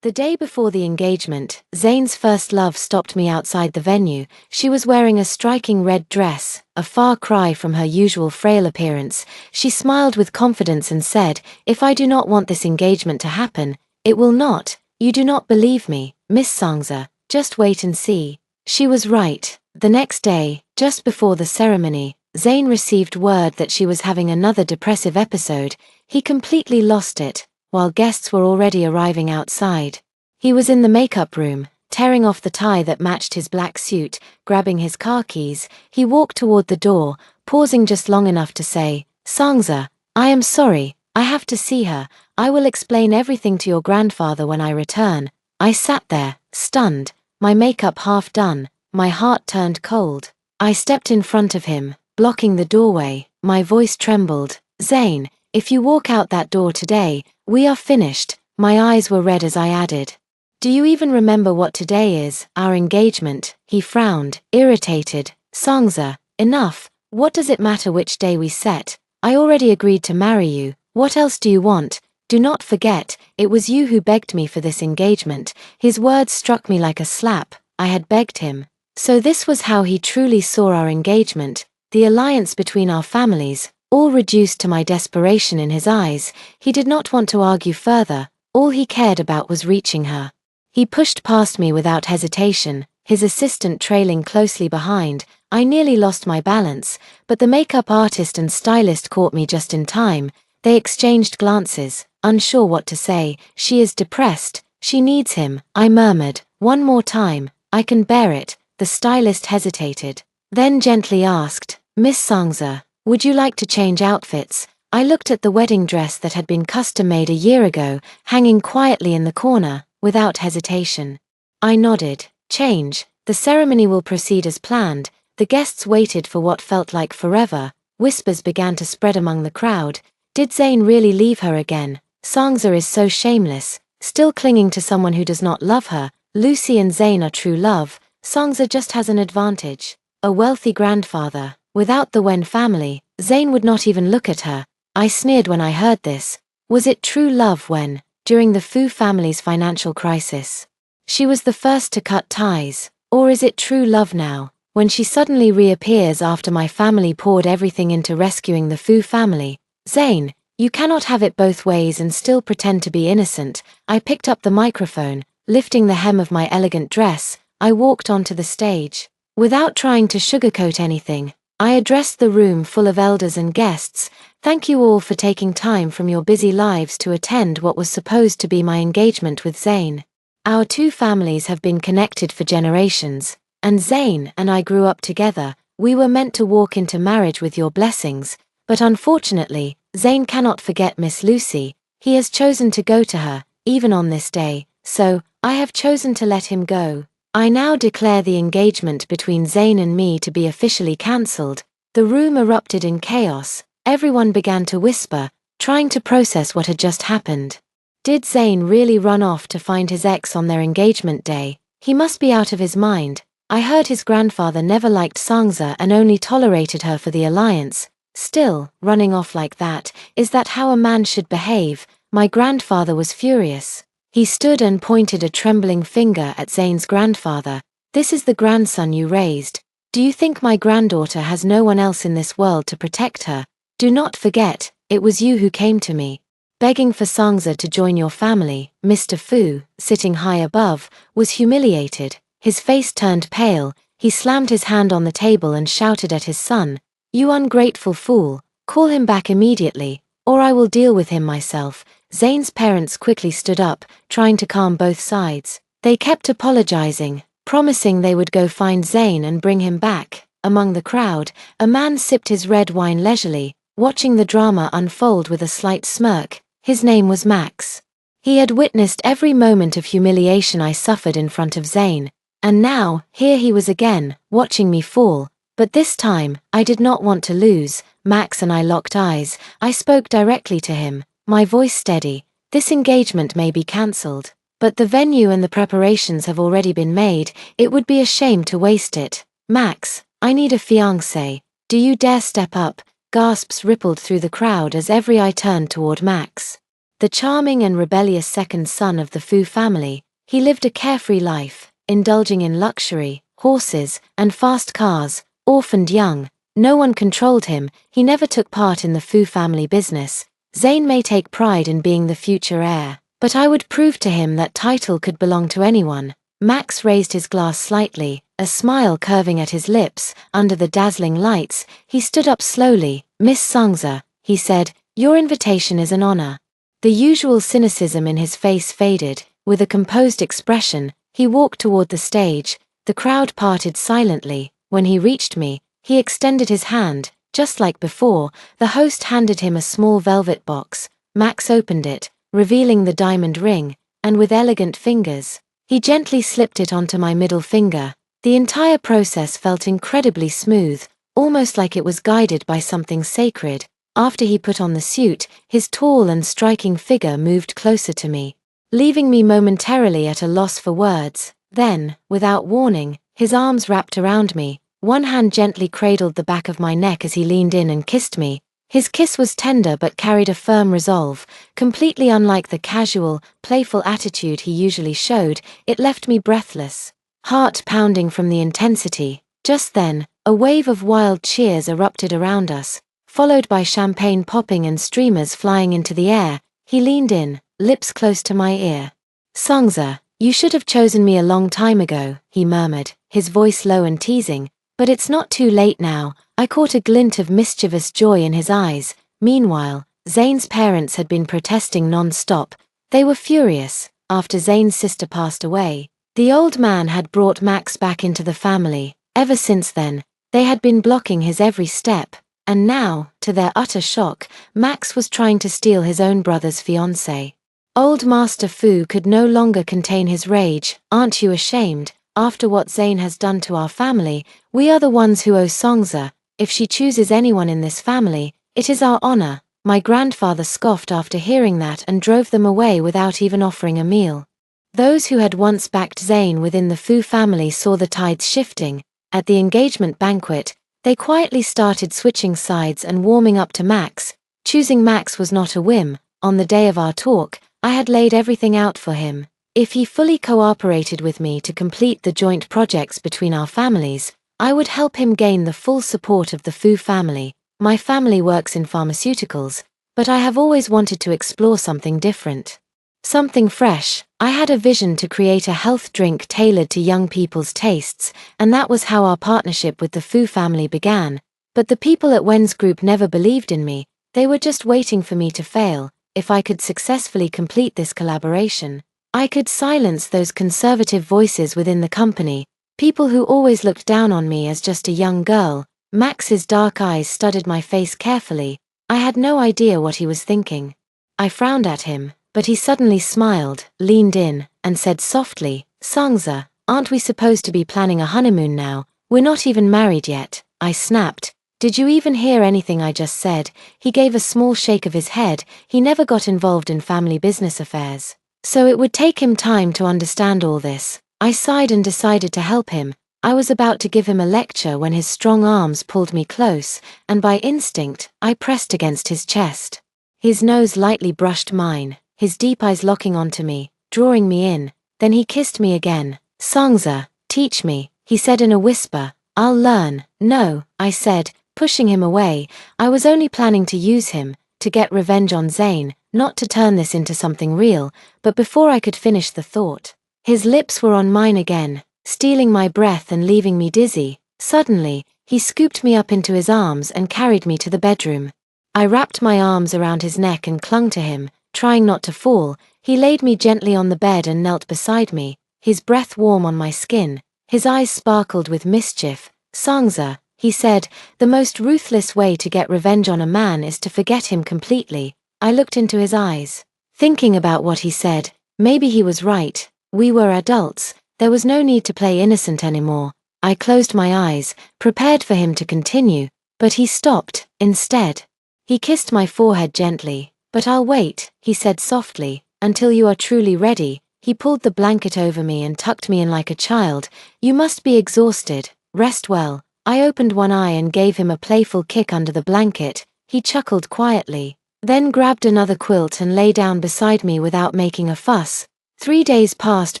The day before the engagement, Zayn's first love stopped me outside the venue. She was wearing a striking red dress, a far cry from her usual frail appearance. She smiled with confidence and said, "If I do not want this engagement to happen, it will not. You do not believe me, Miss Sangza. Just wait and see." She was right. The next day, just before the ceremony, Zayn received word that she was having another depressive episode. He completely lost it, while guests were already arriving outside. He was in the makeup room, tearing off the tie that matched his black suit. Grabbing his car keys, he walked toward the door, pausing just long enough to say, "Sangza, I am sorry, I have to see her. I will explain everything to your grandfather when I return." I sat there, stunned, my makeup half done, my heart turned cold. I stepped in front of him, blocking the doorway. My voice trembled. "Zayn, if you walk out that door today, we are finished." My eyes were red as I added, "Do you even remember what today is, our engagement?" He frowned, irritated. "Sangza, enough. What does it matter which day we set? I already agreed to marry you. What else do you want? Do not forget, it was you who begged me for this engagement." His words struck me like a slap. I had begged him. So this was how he truly saw our engagement, the alliance between our families, all reduced to my desperation in his eyes. He did not want to argue further. All he cared about was reaching her. He pushed past me without hesitation, his assistant trailing closely behind. I nearly lost my balance, but the makeup artist and stylist caught me just in time. They exchanged glances, unsure what to say. "She is depressed. She needs him," I murmured. "One more time. I can bear it." The stylist hesitated, then gently asked, "Miss Sangza, would you like to change outfits?" I looked at the wedding dress that had been custom-made a year ago, hanging quietly in the corner, without hesitation. I nodded. "Change. The ceremony will proceed as planned." The guests waited for what felt like forever. Whispers began to spread among the crowd. Did Zayn really leave her again? Sangza is so shameless, still clinging to someone who does not love her. Lucy and Zayn are true love. Sangza just has an advantage. A wealthy grandfather. Without the Wen family, Zayn would not even look at her. I sneered when I heard this. Was it true love when, during the Fu family's financial crisis, she was the first to cut ties? Or is it true love now, when she suddenly reappears after my family poured everything into rescuing the Fu family? "Zayn, you cannot have it both ways and still pretend to be innocent." I picked up the microphone, lifting the hem of my elegant dress. I walked onto the stage. Without trying to sugarcoat anything, I addressed the room full of elders and guests. "Thank you all for taking time from your busy lives to attend what was supposed to be my engagement with Zayn. Our two families have been connected for generations, and Zayn and I grew up together. We were meant to walk into marriage with your blessings. But unfortunately, Zayn cannot forget Miss Lucy. He has chosen to go to her, even on this day, so I have chosen to let him go. I now declare the engagement between Zayn and me to be officially cancelled." The room erupted in chaos. Everyone began to whisper, trying to process what had just happened. Did Zayn really run off to find his ex on their engagement day? He must be out of his mind. I heard his grandfather never liked Sangza and only tolerated her for the alliance. Still, running off like that, is that how a man should behave? My grandfather was furious. He stood and pointed a trembling finger at Zayn's grandfather. "This is the grandson you raised. Do you think my granddaughter has no one else in this world to protect her? Do not forget, it was you who came to me, begging for Sangza to join your family." Mr. Fu, sitting high above, was humiliated. His face turned pale. He slammed his hand on the table and shouted at his son, "You ungrateful fool, call him back immediately, or I will deal with him myself." Zayn's parents quickly stood up, trying to calm both sides. They kept apologizing, promising they would go find Zayn and bring him back. Among the crowd, a man sipped his red wine leisurely, watching the drama unfold with a slight smirk. His name was Max. He had witnessed every moment of humiliation I suffered in front of Zayn, and now, here he was again, watching me fall. But this time, I did not want to lose. Max and I locked eyes. I spoke directly to him, my voice steady. "This engagement may be cancelled, but the venue and the preparations have already been made. It would be a shame to waste it. Max, I need a fiancé. Do you dare step up?" Gasps rippled through the crowd as every eye turned toward Max. The charming and rebellious second son of the Fu family, he lived a carefree life, indulging in luxury, horses, and fast cars. Orphaned young, no one controlled him, he never took part in the Fu family business. Zane may take pride in being the future heir, but I would prove to him that title could belong to anyone. Max raised his glass slightly, a smile curving at his lips. Under the dazzling lights, he stood up slowly. "Miss Sangza," he said, "your invitation is an honor." The usual cynicism in his face faded. With a composed expression, he walked toward the stage. The crowd parted silently. When he reached me, he extended his hand. Just like before, the host handed him a small velvet box. Max opened it, revealing the diamond ring, and with elegant fingers, he gently slipped it onto my middle finger. The entire process felt incredibly smooth, almost like it was guided by something sacred. After he put on the suit, his tall and striking figure moved closer to me, leaving me momentarily at a loss for words. Then, without warning, his arms wrapped around me. One hand gently cradled the back of my neck as he leaned in and kissed me. His kiss was tender but carried a firm resolve, completely unlike the casual, playful attitude he usually showed. It left me breathless, heart pounding from the intensity. Just then, a wave of wild cheers erupted around us, followed by champagne popping and streamers flying into the air. He leaned in, lips close to my ear. "Sangza, you should have chosen me a long time ago," he murmured, his voice low and teasing. "But it's not too late now." I caught a glint of mischievous joy in his eyes. Meanwhile, Zane's parents had been protesting non-stop. They were furious. After Zane's sister passed away, the old man had brought Max back into the family. Ever since then, they had been blocking his every step. And now, to their utter shock, Max was trying to steal his own brother's fiancée. Old Master Fu could no longer contain his rage. "Aren't you ashamed? After what Zane has done to our family, we are the ones who owe Sangza. If she chooses anyone in this family, it is our honor." My grandfather scoffed after hearing that and drove them away without even offering a meal. Those who had once backed Zane within the Fu family saw the tides shifting. At the engagement banquet, they quietly started switching sides and warming up to Max. Choosing Max was not a whim. On the day of our talk, I had laid everything out for him. If he fully cooperated with me to complete the joint projects between our families, I would help him gain the full support of the Fu family. My family works in pharmaceuticals, but I have always wanted to explore something different. Something fresh. I had a vision to create a health drink tailored to young people's tastes, and that was how our partnership with the Fu family began. But the people at Wen's group never believed in me. They were just waiting for me to fail. If I could successfully complete this collaboration, I could silence those conservative voices within the company, people who always looked down on me as just a young girl. Max's dark eyes studied my face carefully. I had no idea what he was thinking. I frowned at him, but he suddenly smiled, leaned in, and said softly, "Sangza, aren't we supposed to be planning a honeymoon now? We're not even married yet." I snapped. "Did you even hear anything I just said?" He gave a small shake of his head. He never got involved in family business affairs, so it would take him time to understand all this. I sighed and decided to help him. I was about to give him a lecture when his strong arms pulled me close, and by instinct, I pressed against his chest. His nose lightly brushed mine, his deep eyes locking onto me, drawing me in. Then he kissed me again. "Sangza, teach me," he said in a whisper. "I'll learn." "No," I said, pushing him away. I was only planning to use him, to get revenge on Zane, not to turn this into something real. But before I could finish the thought, his lips were on mine again, stealing my breath and leaving me dizzy. Suddenly, he scooped me up into his arms and carried me to the bedroom. I wrapped my arms around his neck and clung to him, trying not to fall. He laid me gently on the bed and knelt beside me, his breath warm on my skin. His eyes sparkled with mischief. "Sangza," he said, "the most ruthless way to get revenge on a man is to forget him completely." I looked into his eyes, thinking about what he said. Maybe he was right. We were adults. There was no need to play innocent anymore. I closed my eyes, prepared for him to continue, but he stopped, instead. He kissed my forehead gently. "But I'll wait," he said softly, "until you are truly ready." He pulled the blanket over me and tucked me in like a child. "You must be exhausted. Rest well." I opened one eye and gave him a playful kick under the blanket. He chuckled quietly. then grabbed another quilt and lay down beside me without making a fuss. 3 days passed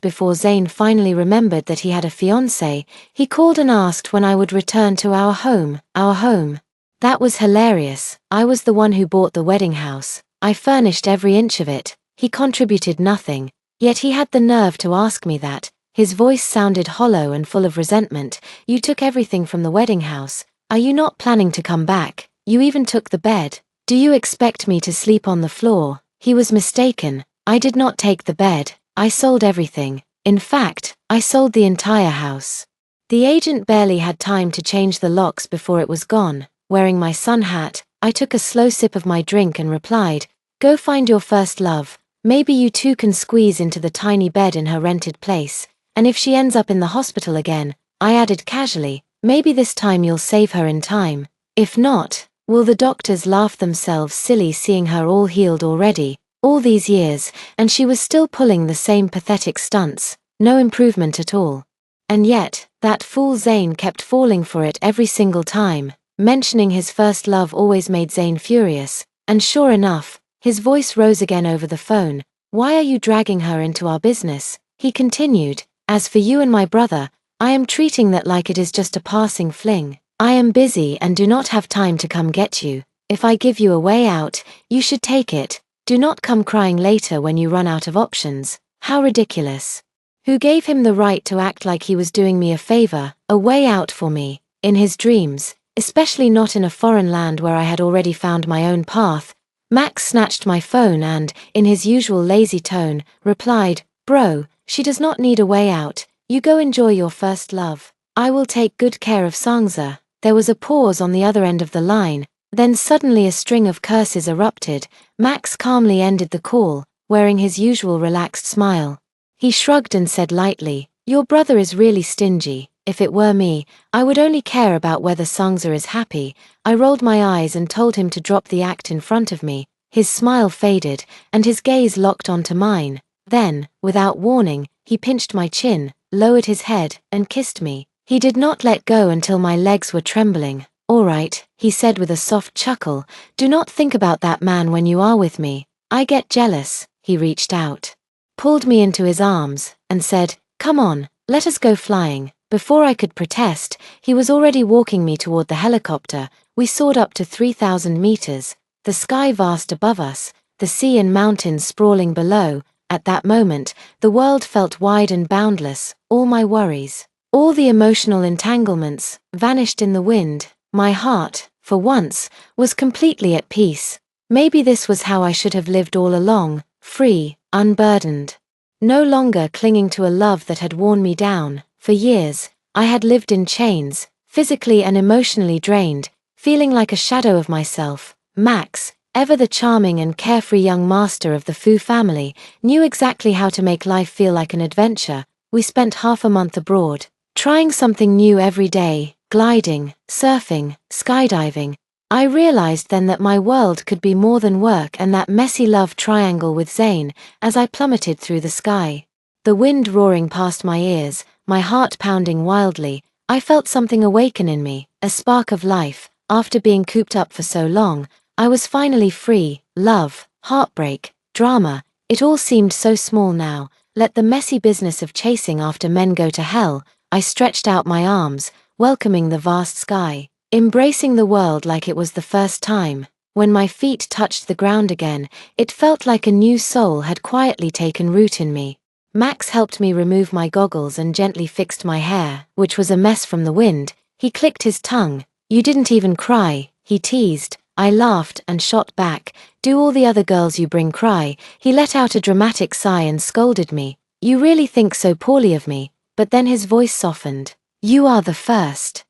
before Zayn finally remembered that he had a fiancé. He called and asked when I would return to our home. That was hilarious. I was the one who bought the wedding house. I furnished every inch of it. He contributed nothing. Yet he had the nerve to ask me that. His voice sounded hollow and full of resentment. You took everything from the wedding house. Are you not planning to come back? You even took the bed. Do you expect me to sleep on the floor? He was mistaken. I did not take the bed. I sold everything. In fact, I sold the entire house. The agent barely had time to change the locks before it was gone. Wearing my sun hat, I took a slow sip of my drink and replied, "Go find your first love. Maybe you two can squeeze into the tiny bed in her rented place. And if she ends up in the hospital again," I added casually, "maybe this time you'll save her in time. If not, will the doctors laugh themselves silly seeing her all healed already, all these years, and she was still pulling the same pathetic stunts, no improvement at all." And yet, that fool Zayn kept falling for it every single time. Mentioning his first love always made Zayn furious, and sure enough, his voice rose again over the phone. "Why are you dragging her into our business?" he continued. "As for you and my brother, I am treating that like it is just a passing fling. I am busy and do not have time to come get you. If I give you a way out, you should take it. Do not come crying later when you run out of options." How ridiculous. Who gave him the right to act like he was doing me a favor, a way out for me, in his dreams? Especially not in a foreign land where I had already found my own path. Max snatched my phone and, in his usual lazy tone, replied, "Bro, she does not need a way out. You go enjoy your first love. I will take good care of Sangza." There was a pause on the other end of the line, then suddenly a string of curses erupted. Max calmly ended the call, wearing his usual relaxed smile. He shrugged and said lightly, "Your brother is really stingy. If it were me, I would only care about whether Sangza is happy." I rolled my eyes and told him to drop the act in front of me. His smile faded, and his gaze locked onto mine. Then, without warning, he pinched my chin, lowered his head, and kissed me. He did not let go until my legs were trembling. "All right," he said with a soft chuckle, "do not think about that man when you are with me. I get jealous." He reached out, pulled me into his arms, and said, "Come on, let us go flying." Before I could protest, he was already walking me toward the helicopter. We soared up to 3,000 meters, the sky vast above us, the sea and mountains sprawling below. At that moment, the world felt wide and boundless. All my worries, all the emotional entanglements, vanished in the wind. My heart, for once, was completely at peace. Maybe this was how I should have lived all along, free, unburdened. No longer clinging to a love that had worn me down. For years, I had lived in chains, physically and emotionally drained, feeling like a shadow of myself. Max, ever the charming and carefree young master of the Fu family, knew exactly how to make life feel like an adventure. We spent half a month abroad, trying something new every day, gliding, surfing, skydiving. I realized then that my world could be more than work and that messy love triangle with Zayn. As I plummeted through the sky, the wind roaring past my ears, my heart pounding wildly, I felt something awaken in me, a spark of life. After being cooped up for so long, I was finally free. Love, heartbreak, drama, it all seemed so small now. Let the messy business of chasing after men go to hell. I stretched out my arms, welcoming the vast sky, embracing the world like it was the first time. When my feet touched the ground again, it felt like a new soul had quietly taken root in me. Max helped me remove my goggles and gently fixed my hair, which was a mess from the wind. He clicked his tongue. "You didn't even cry," he teased. I laughed and shot back, "Do all the other girls you bring cry?" He let out a dramatic sigh and scolded me. "You really think so poorly of me?" But then his voice softened. "You are the first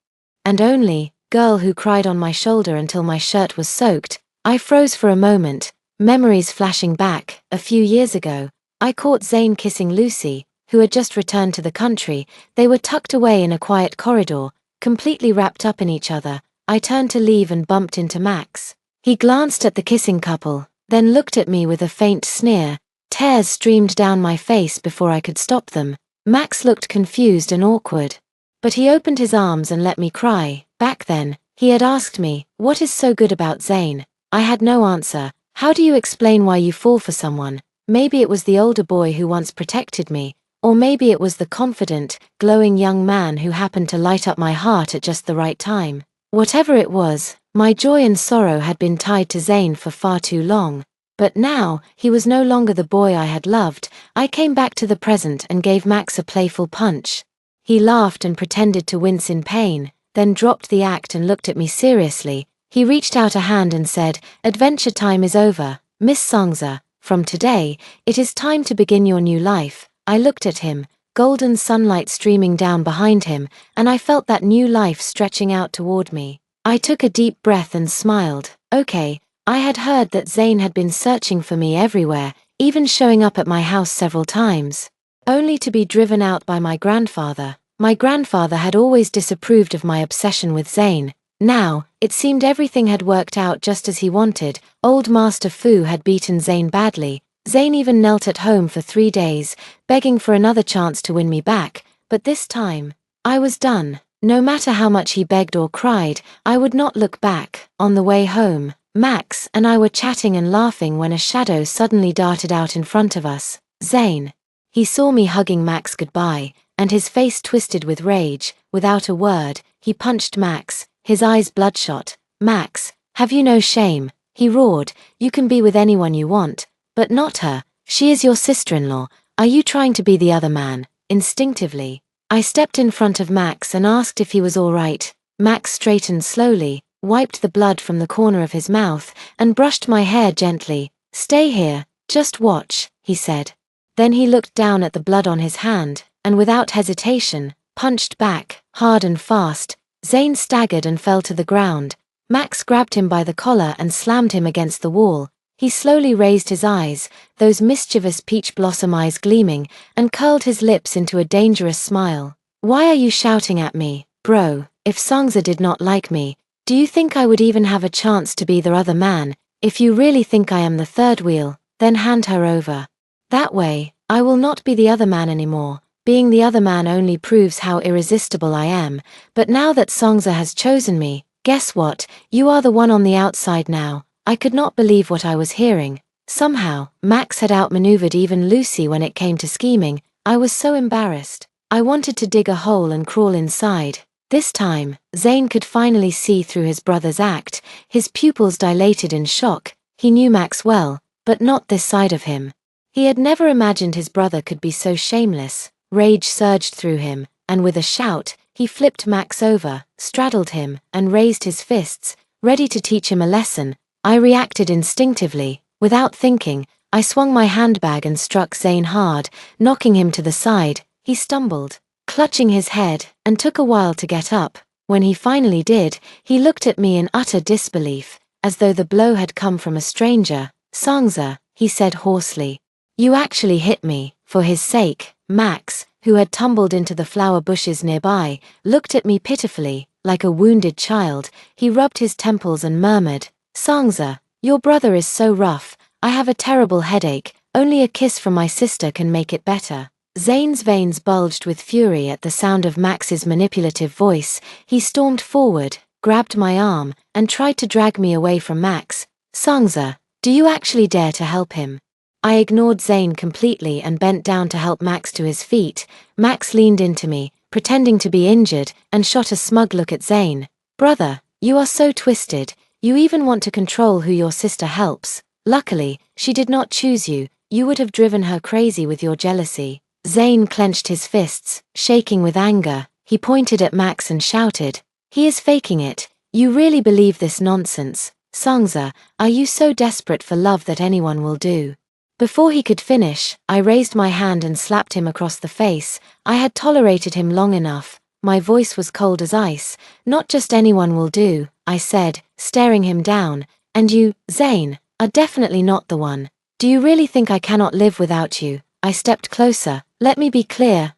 and only girl who cried on my shoulder until my shirt was soaked." I froze for a moment, memories flashing back. A few years ago, I caught Zayn kissing Lucy, who had just returned to the country. They were tucked away in a quiet corridor, completely wrapped up in each other. I turned to leave and bumped into Max. He glanced at the kissing couple, then looked at me with a faint sneer. Tears streamed down my face before I could stop them. Max looked confused and awkward, but he opened his arms and let me cry. Back then, he had asked me, "What is so good about Zayn?" I had no answer. How do you explain why you fall for someone? Maybe it was the older boy who once protected me, or maybe it was the confident, glowing young man who happened to light up my heart at just the right time. Whatever it was, my joy and sorrow had been tied to Zane for far too long. But now, he was no longer the boy I had loved. I came back to the present and gave Max a playful punch. He laughed and pretended to wince in pain, then dropped the act and looked at me seriously. He reached out a hand and said, "Adventure time is over, Miss Sangza. From today, it is time to begin your new life." I looked at him, golden sunlight streaming down behind him, and I felt that new life stretching out toward me. I took a deep breath and smiled. Okay, I had heard that Zane had been searching for me everywhere, even showing up at my house several times, only to be driven out by my grandfather. My grandfather had always disapproved of my obsession with Zane. Now, it seemed everything had worked out just as he wanted. Old Master Fu had beaten Zane badly. Zane even knelt at home for 3 days, begging for another chance to win me back, but this time, I was done. No matter how much he begged or cried, I would not look back. On the way home, Max and I were chatting and laughing when a shadow suddenly darted out in front of us. Zane. He saw me hugging Max goodbye, and his face twisted with rage. Without a word, he punched Max, his eyes bloodshot. "Max, have you no shame?" he roared. "You can be with anyone you want, but not her. She is your sister-in-law. Are you trying to be the other man?" Instinctively, I stepped in front of Max and asked if he was all right. Max straightened slowly, wiped the blood from the corner of his mouth, and brushed my hair gently. "Stay here, just watch," he said. Then he looked down at the blood on his hand, and without hesitation, punched back, hard and fast. Zane staggered and fell to the ground. Max grabbed him by the collar and slammed him against the wall. He slowly raised his eyes, those mischievous peach blossom eyes gleaming, and curled his lips into a dangerous smile. "Why are you shouting at me, bro? If Sangza did not like me, do you think I would even have a chance to be the other man? If you really think I am the third wheel, then hand her over. That way, I will not be the other man anymore. Being the other man only proves how irresistible I am, but now that Sangza has chosen me, guess what? You are the one on the outside now." I could not believe what I was hearing. Somehow, Max had outmaneuvered even Lucy when it came to scheming. I was so embarrassed. I wanted to dig a hole and crawl inside. This time, Zane could finally see through his brother's act. His pupils dilated in shock. He knew Max well, but not this side of him. He had never imagined his brother could be so shameless. Rage surged through him, and with a shout, he flipped Max over, straddled him, and raised his fists, ready to teach him a lesson. I reacted instinctively. Without thinking, I swung my handbag and struck Zane hard, knocking him to the side. He stumbled, clutching his head, and took a while to get up. When he finally did, he looked at me in utter disbelief, as though the blow had come from a stranger. "Sangza," he said hoarsely. "You actually hit me." For his sake, Max, who had tumbled into the flower bushes nearby, looked at me pitifully, like a wounded child. He rubbed his temples and murmured, "Sangza, your brother is so rough. I have a terrible headache. Only a kiss from my sister can make it better." Zane's veins bulged with fury at the sound of Max's manipulative voice. He stormed forward, grabbed my arm, and tried to drag me away from Max. "Sangza, do you actually dare to help him?" I ignored Zane completely and bent down to help Max to his feet. Max leaned into me, pretending to be injured, and shot a smug look at Zane. "Brother, you are so twisted. You even want to control who your sister helps. Luckily, she did not choose you. You would have driven her crazy with your jealousy." Zane clenched his fists, shaking with anger. He pointed at Max and shouted, "He is faking it. You really believe this nonsense? Sangza, are you so desperate for love that anyone will do?" Before he could finish, I raised my hand and slapped him across the face. I had tolerated him long enough. My voice was cold as ice. "Not just anyone will do," I said, staring him down. "And you, Zane, are definitely not the one. Do you really think I cannot live without you?" I stepped closer. "Let me be clear,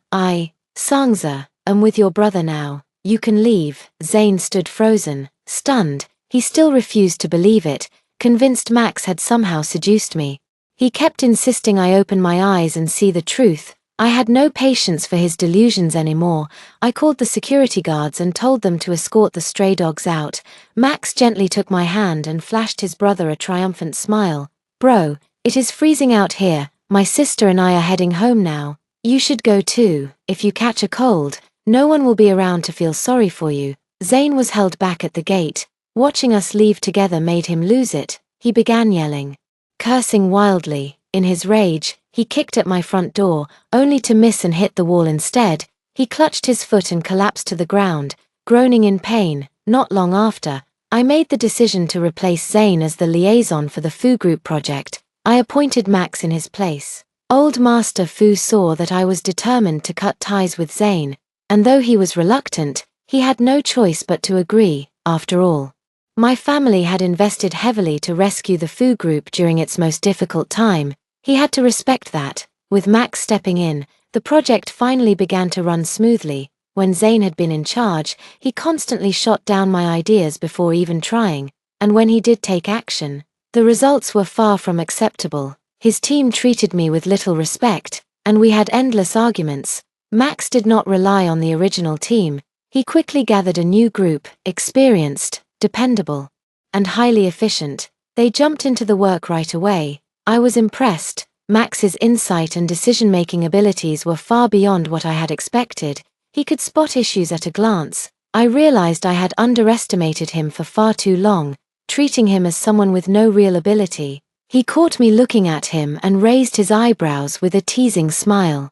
Sangza, am with your brother now. You can leave." Zane stood frozen, stunned. He still refused to believe it, convinced Max had somehow seduced me. He kept insisting I open my eyes and see the truth. I had no patience for his delusions anymore. I called the security guards and told them to escort the stray dogs out. Max gently took my hand and flashed his brother a triumphant smile. "Bro, it is freezing out here. My sister and I are heading home now. You should go too. If you catch a cold, no one will be around to feel sorry for you." Zane was held back at the gate. Watching us leave together made him lose it. He began yelling, cursing wildly. In his rage, he kicked at my front door, only to miss and hit the wall instead. He clutched his foot and collapsed to the ground, groaning in pain. Not long after, I made the decision to replace Zane as the liaison for the Fu Group project. I appointed Max in his place. Old Master Fu saw that I was determined to cut ties with Zane, and though he was reluctant, he had no choice but to agree. After all, my family had invested heavily to rescue the Fu Group during its most difficult time. He had to respect that. With Max stepping in, the project finally began to run smoothly. When Zane had been in charge, he constantly shot down my ideas before even trying, and when he did take action, the results were far from acceptable. His team treated me with little respect, and we had endless arguments. Max did not rely on the original team. He quickly gathered a new group, experienced, dependable, and highly efficient. They jumped into the work right away. I was impressed. Max's insight and decision-making abilities were far beyond what I had expected. He could spot issues at a glance. I realized I had underestimated him for far too long, treating him as someone with no real ability. He caught me looking at him and raised his eyebrows with a teasing smile.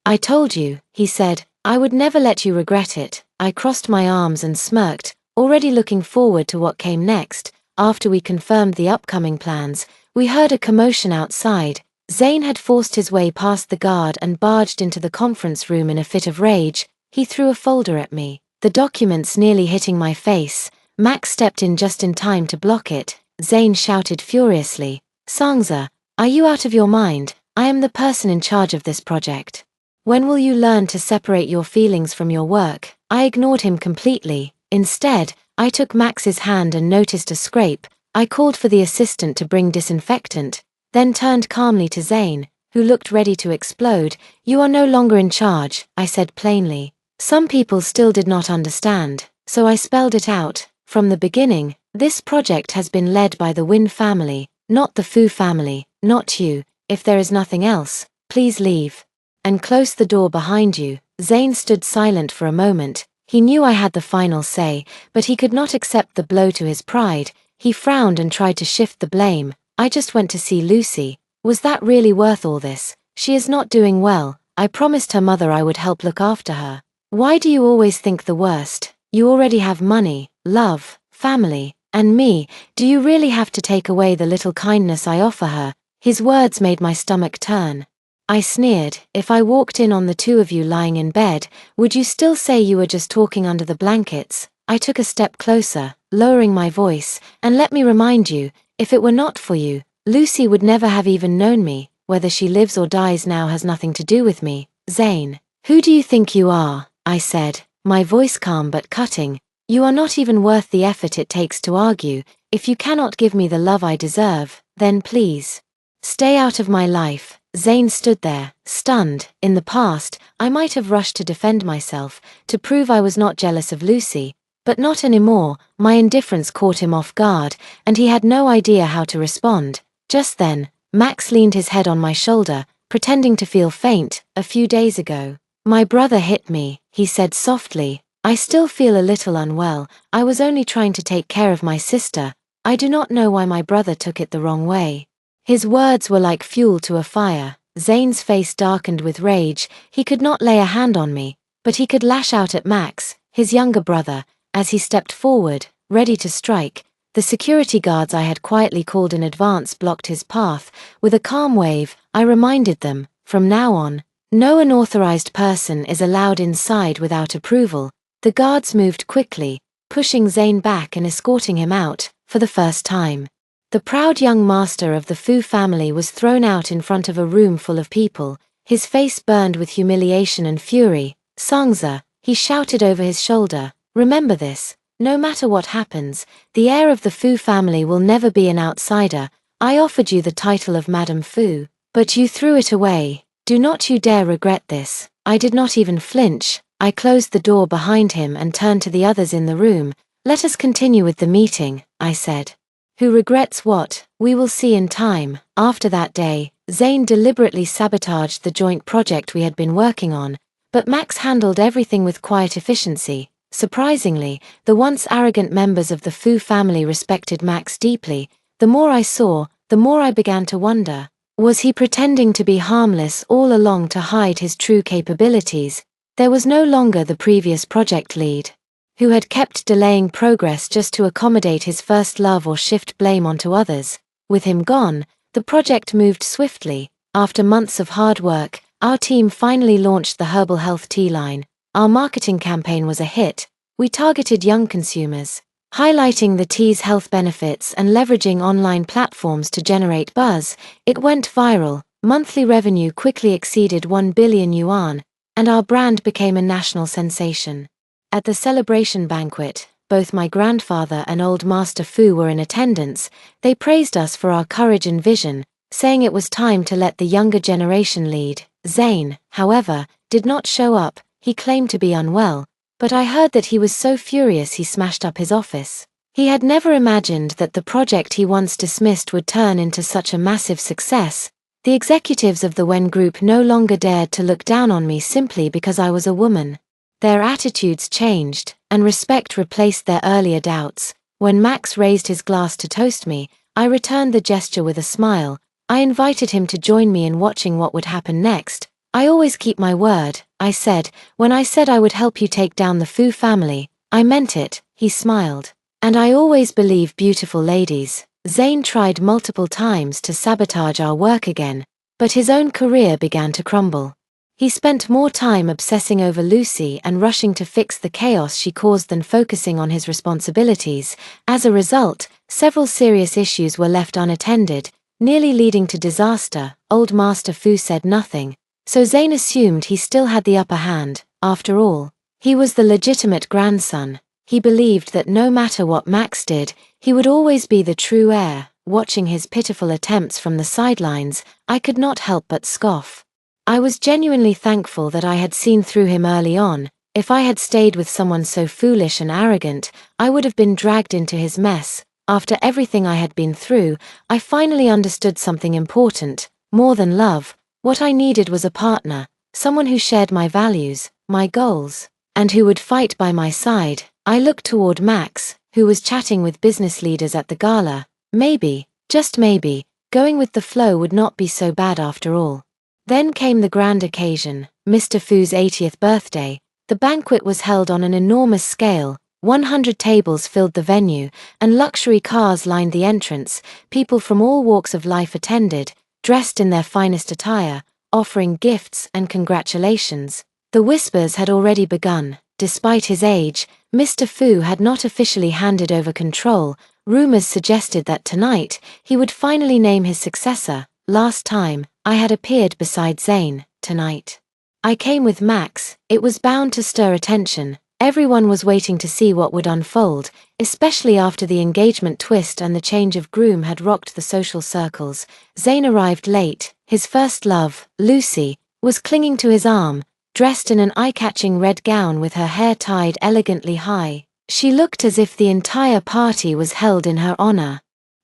"I told you," he said, "I would never let you regret it." I crossed my arms and smirked, already looking forward to what came next. After we confirmed the upcoming plans, we heard a commotion outside. Zane had forced his way past the guard and barged into the conference room in a fit of rage. He threw a folder at me, the documents nearly hitting my face. Max stepped in just in time to block it. Zane shouted furiously, "Sangza, are you out of your mind? I am the person in charge of this project. When will you learn to separate your feelings from your work?" I ignored him completely. Instead, I took Max's hand and noticed a scrape. I called for the assistant to bring disinfectant, then turned calmly to Zane, who looked ready to explode. "You are no longer in charge," I said plainly. Some people still did not understand, so I spelled it out. From the beginning, this project has been led by the Win family, not the Fu family, not you. If there is nothing else, please leave. And close the door behind you. Zane stood silent for a moment. He knew I had the final say, but he could not accept the blow to his pride. He frowned and tried to shift the blame. "I just went to see Lucy. Was that really worth all this? She is not doing well. I promised her mother I would help look after her." "Why do you always think the worst? You already have money, love, family, and me. Do you really have to take away the little kindness I offer her?" His words made my stomach turn. I sneered. "If I walked in on the two of you lying in bed, would you still say you were just talking under the blankets?" I took a step closer, lowering my voice, "And let me remind you, if it were not for you, Lucy would never have even known me. Whether she lives or dies now has nothing to do with me." "Zane, who do you think you are?" I said, my voice calm but cutting. "You are not even worth the effort it takes to argue. If you cannot give me the love I deserve, then please stay out of my life." Zane stood there, stunned. In the past, I might have rushed to defend myself, to prove I was not jealous of Lucy, but not anymore. My indifference caught him off guard, and he had no idea how to respond. Just then, Max leaned his head on my shoulder, pretending to feel faint. "A few days ago, my brother hit me," he said softly. "I still feel a little unwell. I was only trying to take care of my sister. I do not know why my brother took it the wrong way." His words were like fuel to a fire. Zane's face darkened with rage. He could not lay a hand on me, but he could lash out at Max, his younger brother. As he stepped forward, ready to strike, the security guards I had quietly called in advance blocked his path. With a calm wave, I reminded them, "From now on, no unauthorized person is allowed inside without approval." The guards moved quickly, pushing Zane back and escorting him out. For the first time, the proud young master of the Fu family was thrown out in front of a room full of people. His face burned with humiliation and fury. "Sangza," he shouted over his shoulder, "remember this. No matter what happens, the heir of the Fu family will never be an outsider. I offered you the title of Madame Fu, but you threw it away. Do not you dare regret this. I did not even flinch. I closed the door behind him and turned to the others in the room. Let us continue with the meeting, I said. Who regrets what? We will see in time. After that day, Zayn deliberately sabotaged the joint project we had been working on, but Max handled everything with quiet efficiency. Surprisingly, the once arrogant members of the Fu family respected Max deeply. The more I saw, the more I began to wonder. Was he pretending to be harmless all along to hide his true capabilities? There was no longer the previous project lead, who had kept delaying progress just to accommodate his first love or shift blame onto others. With him gone, the project moved swiftly. After months of hard work, our team finally launched the herbal health tea line. Our marketing campaign was a hit. We targeted young consumers, highlighting the tea's health benefits and leveraging online platforms to generate buzz. It went viral. Monthly revenue quickly exceeded 1 billion yuan, and our brand became a national sensation. At the celebration banquet, both my grandfather and old Master Fu were in attendance. They praised us for our courage and vision, saying it was time to let the younger generation lead. Zayn, however, did not show up. He claimed to be unwell, but I heard that he was so furious he smashed up his office. He had never imagined that the project he once dismissed would turn into such a massive success. The executives of the Wen Group no longer dared to look down on me simply because I was a woman. Their attitudes changed, and respect replaced their earlier doubts. When Max raised his glass to toast me, I returned the gesture with a smile. I invited him to join me in watching what would happen next. I always keep my word, I said. When I said I would help you take down the Fu family, I meant it, he smiled. And I always believe beautiful ladies. Zayn tried multiple times to sabotage our work again, but his own career began to crumble. He spent more time obsessing over Lucy and rushing to fix the chaos she caused than focusing on his responsibilities. As a result, several serious issues were left unattended, nearly leading to disaster. Old Master Fu said nothing, so Zayn assumed he still had the upper hand. After all, he was the legitimate grandson. He believed that no matter what Max did, he would always be the true heir. Watching his pitiful attempts from the sidelines, I could not help but scoff. I was genuinely thankful that I had seen through him early on. If I had stayed with someone so foolish and arrogant, I would have been dragged into his mess. After everything I had been through, I finally understood something important. More than love, what I needed was a partner, someone who shared my values, my goals, and who would fight by my side. I looked toward Max, who was chatting with business leaders at the gala. Maybe, just maybe, going with the flow would not be so bad after all. Then came the grand occasion, Mr. Fu's 80th birthday. The banquet was held on an enormous scale. 100 tables filled the venue, and luxury cars lined the entrance. People from all walks of life attended, dressed in their finest attire, offering gifts and congratulations. The whispers had already begun. Despite his age, Mr. Fu had not officially handed over control. Rumors suggested that tonight, he would finally name his successor. Last time, I had appeared beside Zayn. Tonight, I came with Max. It was bound to stir attention. Everyone was waiting to see what would unfold, especially after the engagement twist and the change of groom had rocked the social circles. Zayn arrived late. His first love, Lucy, was clinging to his arm, dressed in an eye-catching red gown with her hair tied elegantly high. She looked as if the entire party was held in her honor.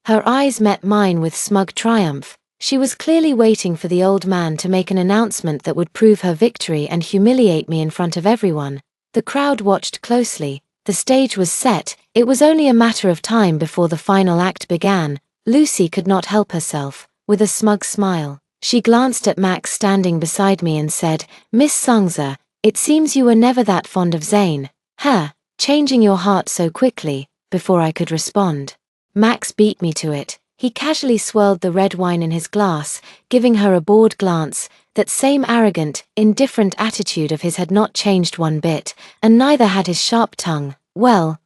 Her eyes met mine with smug triumph. She was clearly waiting for the old man to make an announcement that would prove her victory and humiliate me in front of everyone. The crowd watched closely. The stage was set. It was only a matter of time before the final act began. Lucy could not help herself. With a smug smile, she glanced at Max standing beside me and said, "Miss Sangza, it seems you were never that fond of Zayn. Huh, changing your heart so quickly." Before I could respond, Max beat me to it. He casually swirled the red wine in his glass, giving her a bored glance. That same arrogant, indifferent attitude of his had not changed one bit, and neither had his sharp tongue. Well,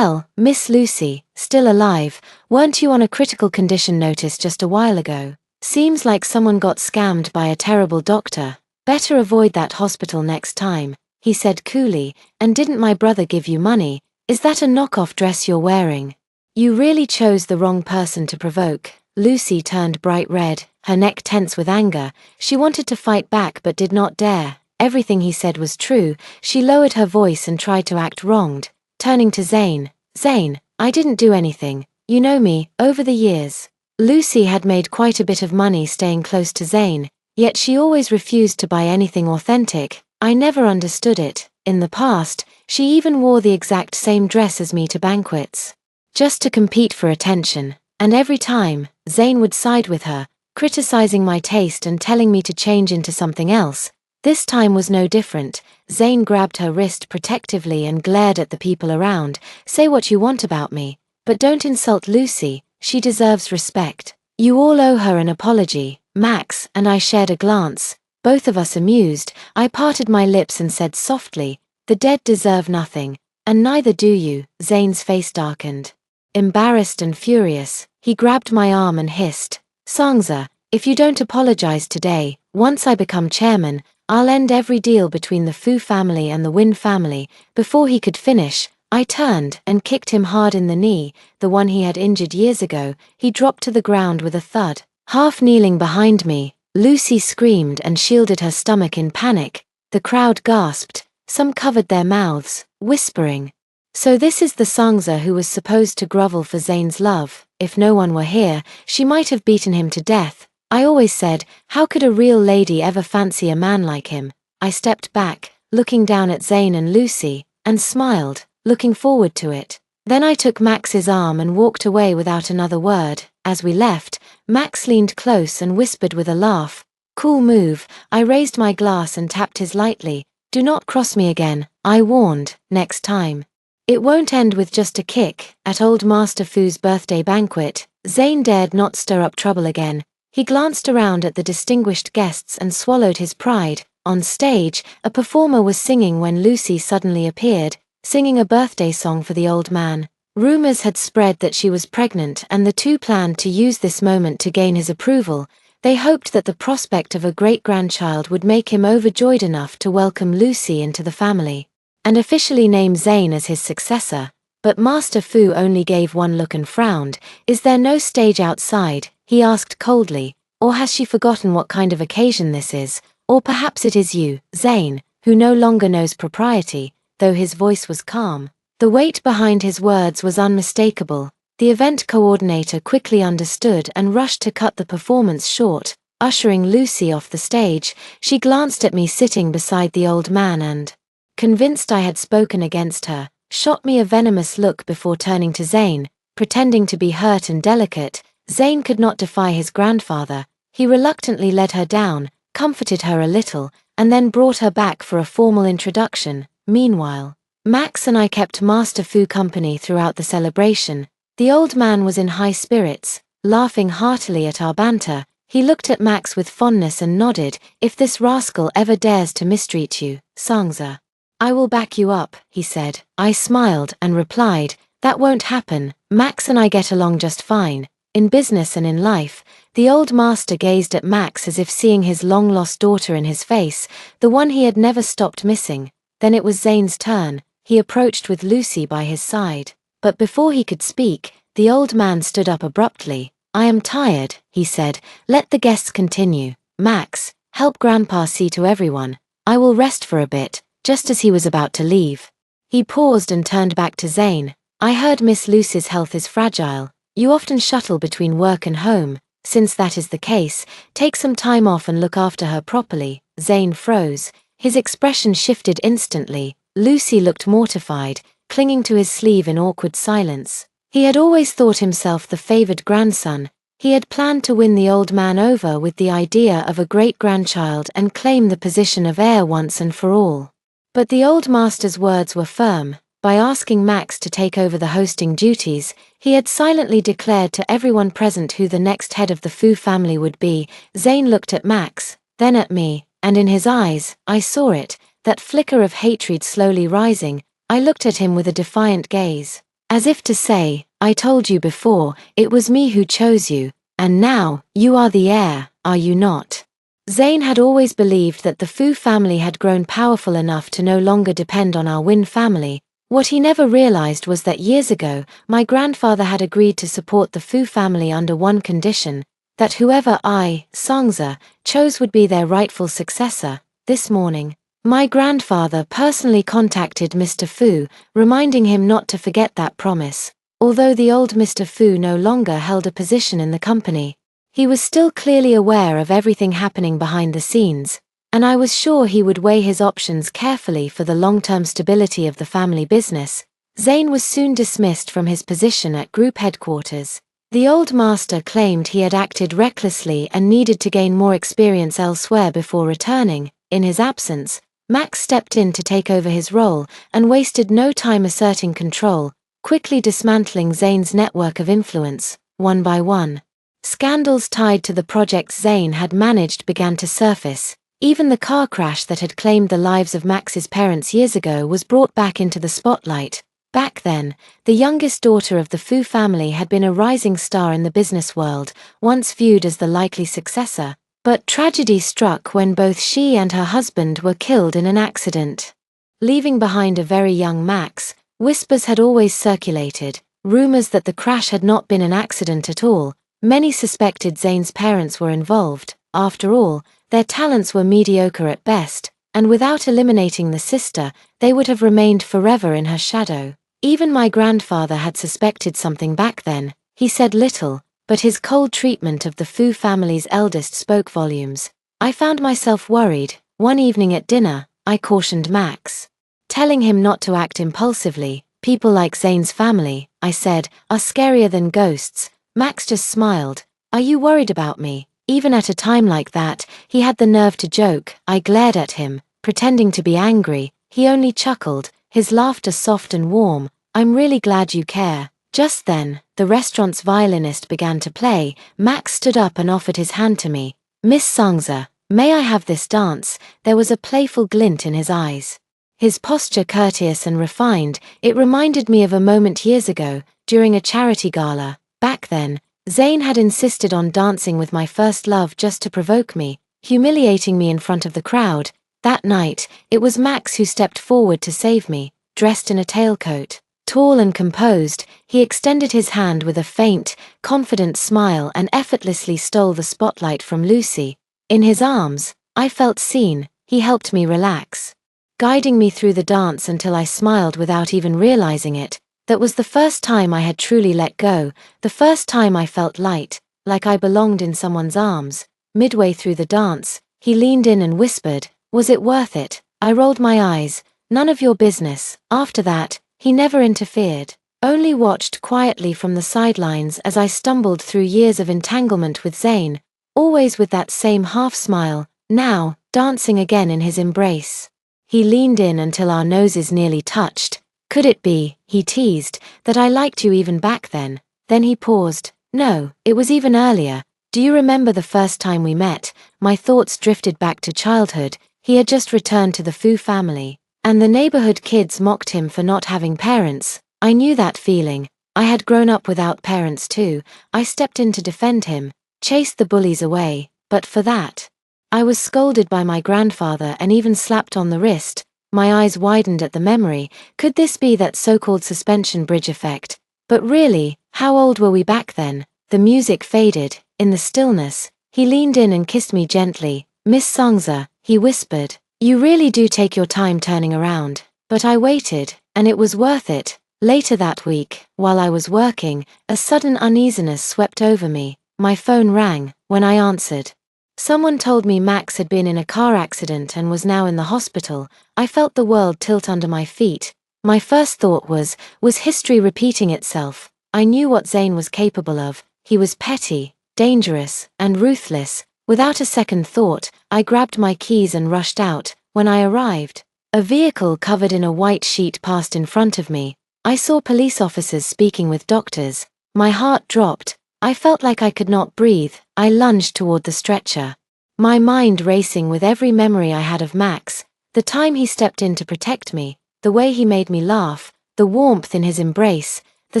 Miss Lucy, still alive, weren't you on a critical condition notice just a while ago? Seems like someone got scammed by a terrible doctor. Better avoid that hospital next time, he said coolly. And didn't my brother give you money? Is that a knockoff dress you're wearing? You really chose the wrong person to provoke. Lucy turned bright red. her neck tense with anger. She wanted to fight back but did not dare. Everything he said was true. She lowered her voice and tried to act wronged, turning to Zane. Zane, I didn't do anything. You know me, over the years. Lucy had made quite a bit of money staying close to Zane, yet she always refused to buy anything authentic. I never understood it. In the past, she even wore the exact same dress as me to banquets, just to compete for attention. And every time, Zane would side with her, criticizing my taste and telling me to change into something else. This time was no different. Zane grabbed her wrist protectively and glared at the people around. Say what you want about me, but don't insult Lucy. She deserves respect. You all owe her an apology. Max and I shared a glance, both of us amused. I parted my lips and said softly, the dead deserve nothing, and neither do you. Zane's face darkened. Embarrassed and furious, he grabbed my arm and hissed, Sangza, if you don't apologize today, once I become chairman, I'll end every deal between the Fu family and the Win family. Before he could finish, I turned and kicked him hard in the knee, the one he had injured years ago. He dropped to the ground with a thud. Half kneeling behind me, Lucy screamed and shielded her stomach in panic. The crowd gasped, some covered their mouths, whispering. So this is the Sangza who was supposed to grovel for Zane's love. If no one were here, she might have beaten him to death. I always said, how could a real lady ever fancy a man like him? I stepped back, looking down at Zane and Lucy, and smiled, looking forward to it. Then I took Max's arm and walked away without another word. As we left, Max leaned close and whispered with a laugh, cool move. I raised my glass and tapped his lightly. Do not cross me again, I warned. Next time. It won't end with just a kick. At old Master Fu's birthday banquet, Zane dared not stir up trouble again. He glanced around at the distinguished guests and swallowed his pride. On stage, a performer was singing when Lucy suddenly appeared, singing a birthday song for the old man. Rumors had spread that she was pregnant, and the two planned to use this moment to gain his approval. They hoped that the prospect of a great-grandchild would make him overjoyed enough to welcome Lucy into the family and officially name Zane as his successor. But Master Fu only gave one look and frowned. Is there no stage outside? He asked coldly. Or has she forgotten what kind of occasion this is? Or perhaps it is you, Zane, who no longer knows propriety, though his voice was calm. The weight behind his words was unmistakable. The event coordinator quickly understood and rushed to cut the performance short, ushering Lucy off the stage. She glanced at me sitting beside the old man and, convinced I had spoken against her, shot me a venomous look before turning to Zane, pretending to be hurt and delicate. Zane could not defy his grandfather. He reluctantly led her down, comforted her a little, and then brought her back for a formal introduction. Meanwhile, Max and I kept Master Fu company throughout the celebration. The old man was in high spirits, laughing heartily at our banter. He looked at Max with fondness and nodded. If this rascal ever dares to mistreat you, Sangza, I will back you up, he said. I smiled and replied, that won't happen. Max and I get along just fine, in business and in life. The old master gazed at Max as if seeing his long-lost daughter in his face, the one he had never stopped missing. Then it was Zane's turn. He approached with Lucy by his side. But before he could speak, the old man stood up abruptly. I am tired, he said. Let the guests continue. Max, help Grandpa see to everyone. I will rest for a bit. Just as he was about to leave, he paused and turned back to Zane. I heard Miss Lucy's health is fragile. You often shuttle between work and home. Since that is the case, take some time off and look after her properly. Zane froze. His expression shifted instantly. Lucy looked mortified, clinging to his sleeve in awkward silence. He had always thought himself the favored grandson. He had planned to win the old man over with the idea of a great-grandchild and claim the position of heir once and for all. But the old master's words were firm. By asking Max to take over the hosting duties, he had silently declared to everyone present who the next head of the Fu family would be. Zane looked at Max, then at me, and in his eyes, I saw it, that flicker of hatred slowly rising. I looked at him with a defiant gaze, as if to say, I told you before, it was me who chose you, and now, you are the heir, are you not? Zane had always believed that the Fu family had grown powerful enough to no longer depend on our Win family. What he never realized was that years ago, my grandfather had agreed to support the Fu family under one condition, that whoever I, Songza, chose would be their rightful successor. This morning, my grandfather personally contacted Mr. Fu, reminding him not to forget that promise. Although the old Mr. Fu no longer held a position in the company, he was still clearly aware of everything happening behind the scenes, and I was sure he would weigh his options carefully for the long-term stability of the family business. Zane was soon dismissed from his position at group headquarters. The old master claimed he had acted recklessly and needed to gain more experience elsewhere before returning. In his absence, Max stepped in to take over his role and wasted no time asserting control, quickly dismantling Zane's network of influence, one by one. Scandals tied to the projects Zane had managed began to surface. Even the car crash that had claimed the lives of Max's parents years ago was brought back into the spotlight. Back then, the youngest daughter of the Fu family had been a rising star in the business world, once viewed as the likely successor. But tragedy struck when both she and her husband were killed in an accident, leaving behind a very young Max. Whispers had always circulated, rumors that the crash had not been an accident at all. Many suspected Zane's parents were involved. After all, their talents were mediocre at best, and without eliminating the sister, they would have remained forever in her shadow. Even my grandfather had suspected something back then. He said little, but his cold treatment of the Fu family's eldest spoke volumes. I found myself worried. One evening at dinner, I cautioned Max, telling him not to act impulsively. People like Zane's family, I said, are scarier than ghosts. Max just smiled. Are you worried about me? Even at a time like that, he had the nerve to joke. I glared at him, pretending to be angry. He only chuckled, his laughter soft and warm. I'm really glad you care. Just then, the restaurant's violinist began to play. Max stood up and offered his hand to me. Miss Songza, may I have this dance? There was a playful glint in his eyes. His posture courteous and refined, it reminded me of a moment years ago, during a charity gala. Back then, Zane had insisted on dancing with my first love just to provoke me, humiliating me in front of the crowd. That night, it was Max who stepped forward to save me, dressed in a tailcoat. Tall and composed, he extended his hand with a faint, confident smile and effortlessly stole the spotlight from Lucy. In his arms, I felt seen. He helped me relax, guiding me through the dance until I smiled without even realizing it. That was the first time I had truly let go, the first time I felt light, like I belonged in someone's arms. Midway through the dance, he leaned in and whispered, "Was it worth it?" I rolled my eyes. "None of your business." After that, he never interfered, only watched quietly from the sidelines as I stumbled through years of entanglement with Zane, always with that same half-smile, now, dancing again in his embrace. He leaned in until our noses nearly touched. "Could it be," he teased, "that I liked you even back then?" Then he paused. "No, it was even earlier. Do you remember the first time we met?" My thoughts drifted back to childhood. He had just returned to the Fu family, and the neighborhood kids mocked him for not having parents. I knew that feeling. I had grown up without parents too. I stepped in to defend him, chased the bullies away, but for that, I was scolded by my grandfather and even slapped on the wrist. My eyes widened at the memory. Could this be that so-called suspension bridge effect? But really, how old were we back then? The music faded. In the stillness, he leaned in and kissed me gently. "Miss Songza," he whispered, "you really do take your time turning around." But I waited, and it was worth it. Later that week, while I was working, a sudden uneasiness swept over me. My phone rang. When I answered, someone told me Max had been in a car accident and was now in the hospital. I felt the world tilt under my feet. My first thought was history repeating itself? I knew what Zane was capable of. He was petty, dangerous, and ruthless. Without a second thought, I grabbed my keys and rushed out. When I arrived, a vehicle covered in a white sheet passed in front of me. I saw police officers speaking with doctors. My heart dropped. I felt like I could not breathe. I lunged toward the stretcher, my mind racing with every memory I had of Max, the time he stepped in to protect me, the way he made me laugh, the warmth in his embrace, the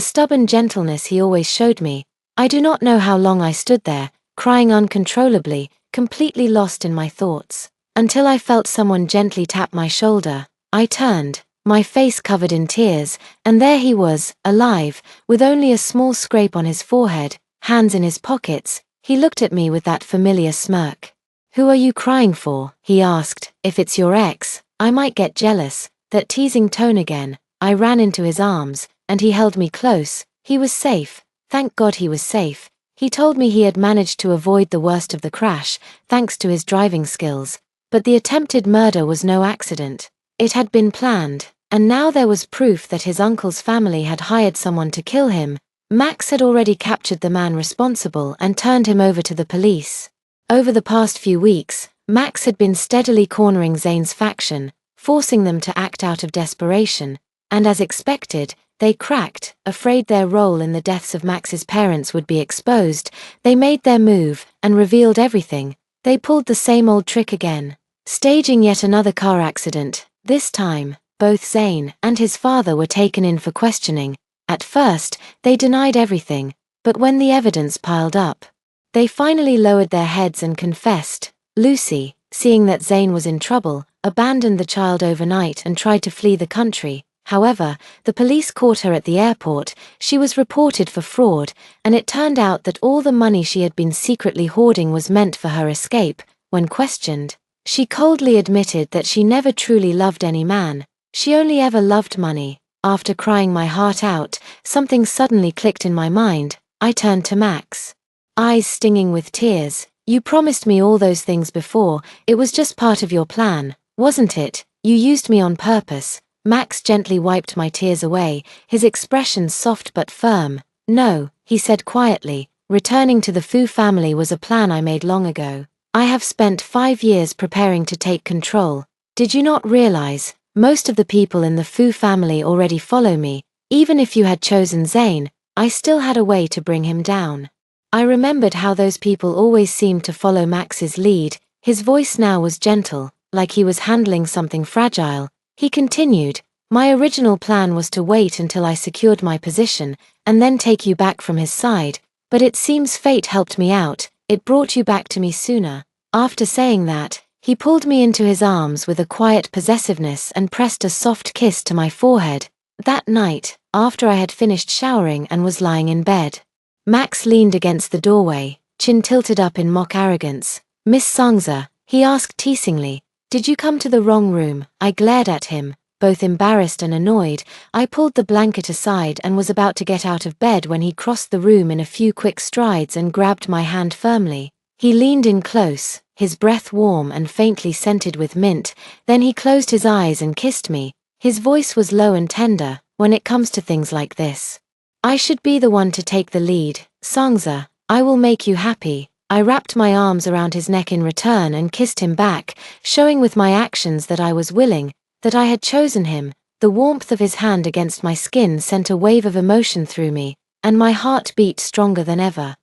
stubborn gentleness he always showed me. I do not know how long I stood there, crying uncontrollably, completely lost in my thoughts, until I felt someone gently tap my shoulder. I turned, my face covered in tears, and there he was, alive, with only a small scrape on his forehead, hands in his pockets. He looked at me with that familiar smirk. "Who are you crying for?" he asked. "If it's your ex, I might get jealous." That teasing tone again. I ran into his arms, and he held me close. He was safe. Thank God he was safe. He told me he had managed to avoid the worst of the crash, thanks to his driving skills. But the attempted murder was no accident. It had been planned, and now there was proof that his uncle's family had hired someone to kill him. Max had already captured the man responsible and turned him over to the police. Over the past few weeks, Max had been steadily cornering Zane's faction, forcing them to act out of desperation, and as expected, they cracked. Afraid their role in the deaths of Max's parents would be exposed, they made their move and revealed everything. They pulled the same old trick again, staging yet another car accident. This time, both Zane and his father were taken in for questioning. At first, they denied everything, but when the evidence piled up, they finally lowered their heads and confessed. Lucy, seeing that Zane was in trouble, abandoned the child overnight and tried to flee the country. However, the police caught her at the airport. She was reported for fraud, and it turned out that all the money she had been secretly hoarding was meant for her escape. When questioned, she coldly admitted that she never truly loved any man. She only ever loved money. After crying my heart out, something suddenly clicked in my mind. I turned to Max, eyes stinging with tears. "You promised me all those things before. It was just part of your plan, wasn't it? You used me on purpose." Max gently wiped my tears away, his expression soft but firm. "No," he said quietly, "returning to the Fu family was a plan I made long ago. I have spent 5 years preparing to take control. Did you not realize? Most of the people in the Fu family already follow me. Even if you had chosen Zane, I still had a way to bring him down." I remembered how those people always seemed to follow Max's lead. His voice now was gentle, like he was handling something fragile. He continued, "My original plan was to wait until I secured my position, and then take you back from his side, but it seems fate helped me out. It brought you back to me sooner." After saying that, he pulled me into his arms with a quiet possessiveness and pressed a soft kiss to my forehead. That night, after I had finished showering and was lying in bed, Max leaned against the doorway, chin tilted up in mock arrogance. "Miss Sangza," he asked teasingly, "did you come to the wrong room?" I glared at him, both embarrassed and annoyed. I pulled the blanket aside and was about to get out of bed when he crossed the room in a few quick strides and grabbed my hand firmly. He leaned in close, his breath warm and faintly scented with mint. Then he closed his eyes and kissed me. His voice was low and tender. "When it comes to things like this, I should be the one to take the lead. Sangza, I will make you happy." I wrapped my arms around his neck in return and kissed him back, showing with my actions that I was willing, that I had chosen him. The warmth of his hand against my skin sent a wave of emotion through me, and my heart beat stronger than ever.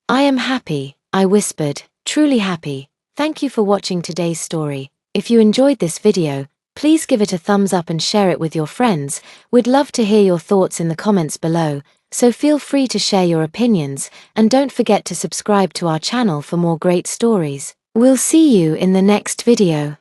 "I am happy," I whispered, "truly happy." Thank you for watching today's story. If you enjoyed this video, please give it a thumbs up and share it with your friends. We'd love to hear your thoughts in the comments below, so feel free to share your opinions, and don't forget to subscribe to our channel for more great stories. We'll see you in the next video.